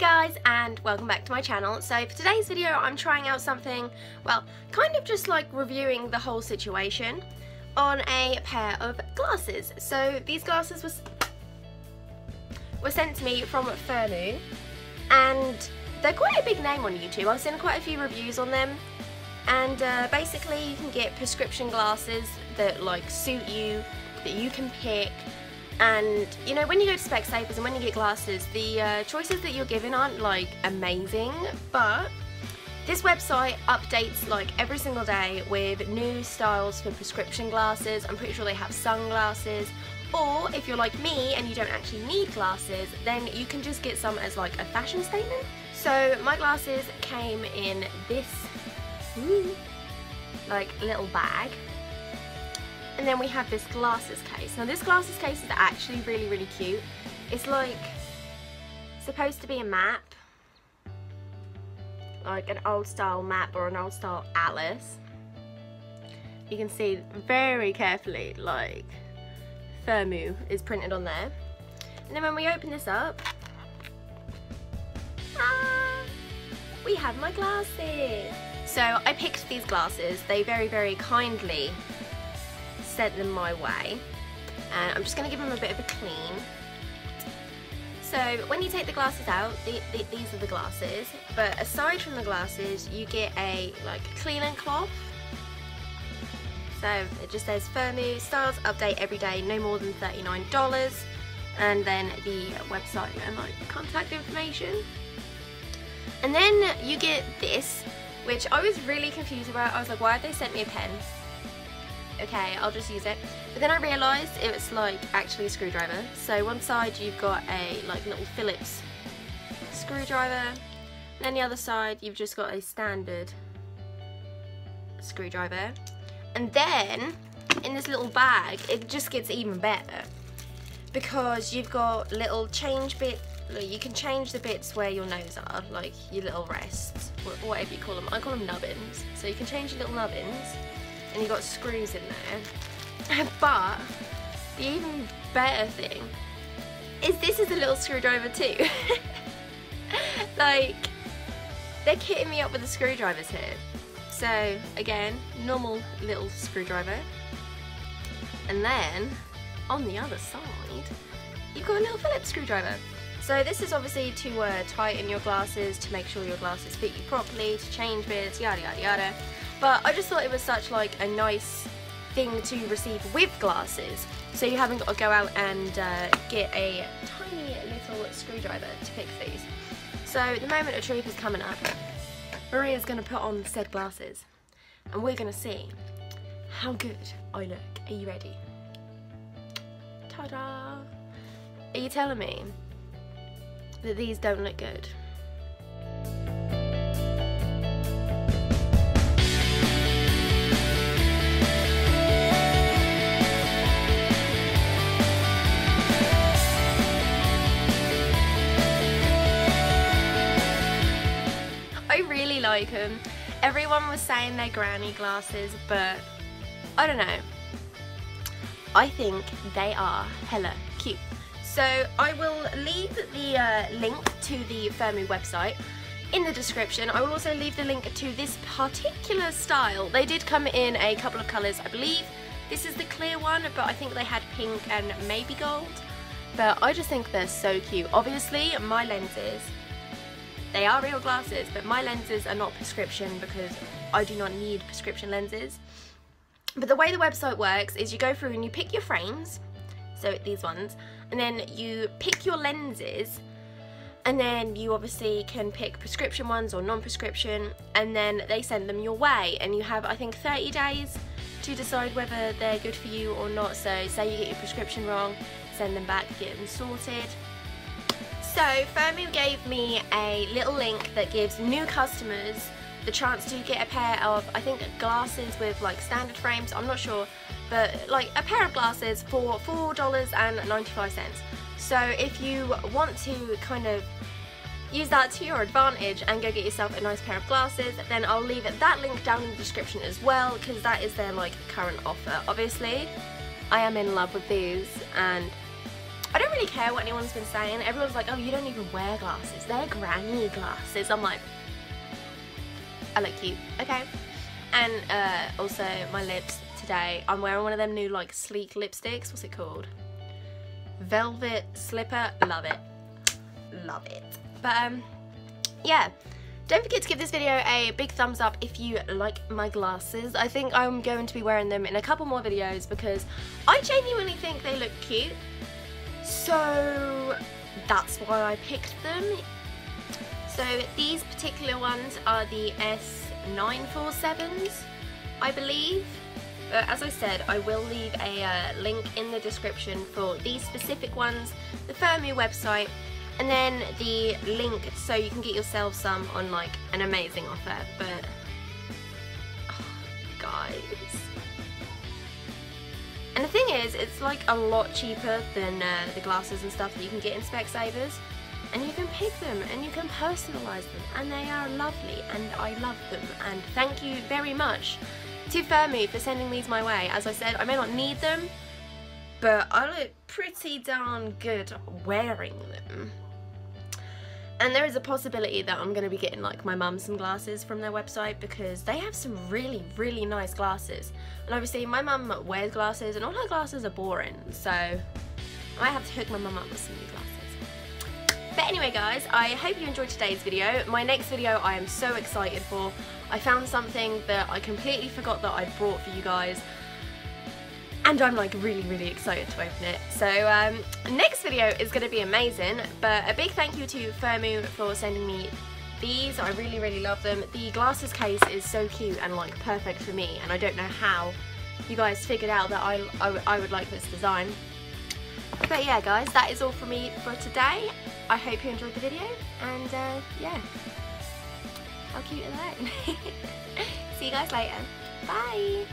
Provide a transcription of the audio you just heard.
Hi guys, and welcome back to my channel. So for today's video I'm trying out something, well, kind of just like reviewing the whole situation on a pair of glasses. So these glasses were sent to me from Firmoo, and they're quite a big name on YouTube. I've seen quite a few reviews on them, and basically you can get prescription glasses that like suit you, that you can pick. And you know, when you go to Specsavers and when you get glasses, the choices that you're given aren't like amazing, but this website updates like every single day with new styles for prescription glasses. I'm pretty sure they have sunglasses, or if you're like me and you don't actually need glasses, then you can just get some as like a fashion statement. So my glasses came in this like little bag. And then we have this glasses case. Now this glasses case is actually really cute. It's like supposed to be a map, like an old style map or an old style atlas. You can see very carefully like Firmoo is printed on there. And then when we open this up, we have my glasses. So I picked these glasses. They very kindly sent them my way, and I'm just going to give them a bit of a clean. So when you take the glasses out, these are the glasses, but aside from the glasses you get a like cleaning cloth. So it just says Firmoo, styles update every day, no more than $39, and then the website and like contact information. And then you get this, which I was really confused about. I was like, why have they sent me a pen? Okay, I'll just use it. But then I realised it was like actually a screwdriver. So one side you've got a like little Phillips screwdriver, and then the other side you've just got a standard screwdriver. And then in this little bag it just gets even better, because you've got little change bit. You can change the bits where your nose are, like your little rests, whatever you call them. I call them nubbins. So you can change your little nubbins. And you've got screws in there. But the even better thing is this is a little screwdriver too. Like, they're kitting me up with the screwdrivers here. So again, normal little screwdriver. And then on the other side you've got a little Phillips screwdriver. So this is obviously to tighten your glasses, to make sure your glasses fit you properly, to change bits, yada yada yada. But I just thought it was such like a nice thing to receive with glasses, so you haven't got to go out and get a tiny little screwdriver to fix these. So the moment of truth is coming up. Maria's going to put on said glasses, and we're going to see how good I look. Are you ready? Ta-da! Are you telling me that these don't look good? Like them. Everyone was saying they're granny glasses, but I don't know. I think they are hella cute. So I will leave the link to the Firmoo website in the description. I will also leave the link to this particular style. They did come in a couple of colours, I believe. This is the clear one, but I think they had pink and maybe gold. But I just think they're so cute. Obviously, my lenses, they are real glasses, but my lenses are not prescription because I do not need prescription lenses. But the way the website works is you go through and you pick your frames, so these ones, and then you pick your lenses, and then you obviously can pick prescription ones or non-prescription, and then they send them your way, and you have, I think, 30 days to decide whether they're good for you or not. So say you get your prescription wrong, send them back, get them sorted. So Firmoo gave me a little link that gives new customers the chance to get a pair of, I think, glasses with like standard frames, I'm not sure, but like a pair of glasses for $4.95. So if you want to kind of use that to your advantage and go get yourself a nice pair of glasses, then I'll leave that link down in the description as well, because that is their like current offer. Obviously I am in love with these, and I don't really care what anyone's been saying. Everyone's like, oh, you don't even wear glasses. They're granny glasses. I'm like, I look cute, okay? And also my lips today. I'm wearing one of them new like sleek lipsticks. What's it called? Velvet Slipper. Love it. Love it. But yeah. Don't forget to give this video a big thumbs up if you like my glasses. I think I'm going to be wearing them in a couple more videos because I genuinely think they look cute. So that's why I picked them. So these particular ones are the S947s, I believe. As I said, I will leave a link in the description for these specific ones, the Firmoo website, and then the link so you can get yourself some on like an amazing offer. But oh, guys, and the thing is, it's like a lot cheaper than the glasses and stuff that you can get in Specsavers, and you can pick them and you can personalise them, and they are lovely and I love them. And thank you very much to Firmoo for sending these my way. As I said, I may not need them, but I look pretty darn good wearing them. And there is a possibility that I'm going to be getting like my mum some glasses from their website because they have some really, really nice glasses. And obviously my mum wears glasses and all her glasses are boring, so I might have to hook my mum up with some new glasses. But anyway guys, I hope you enjoyed today's video. My next video I am so excited for. I found something that I completely forgot that I brought for you guys, and I'm like really, really excited to open it. So next video is going to be amazing, but a big thank you to Firmoo for sending me these. I really, really love them. The glasses case is so cute and like perfect for me, and I don't know how you guys figured out that I would like this design. But yeah guys, that is all from me for today. I hope you enjoyed the video, and yeah, how cute are they? See you guys later. Bye!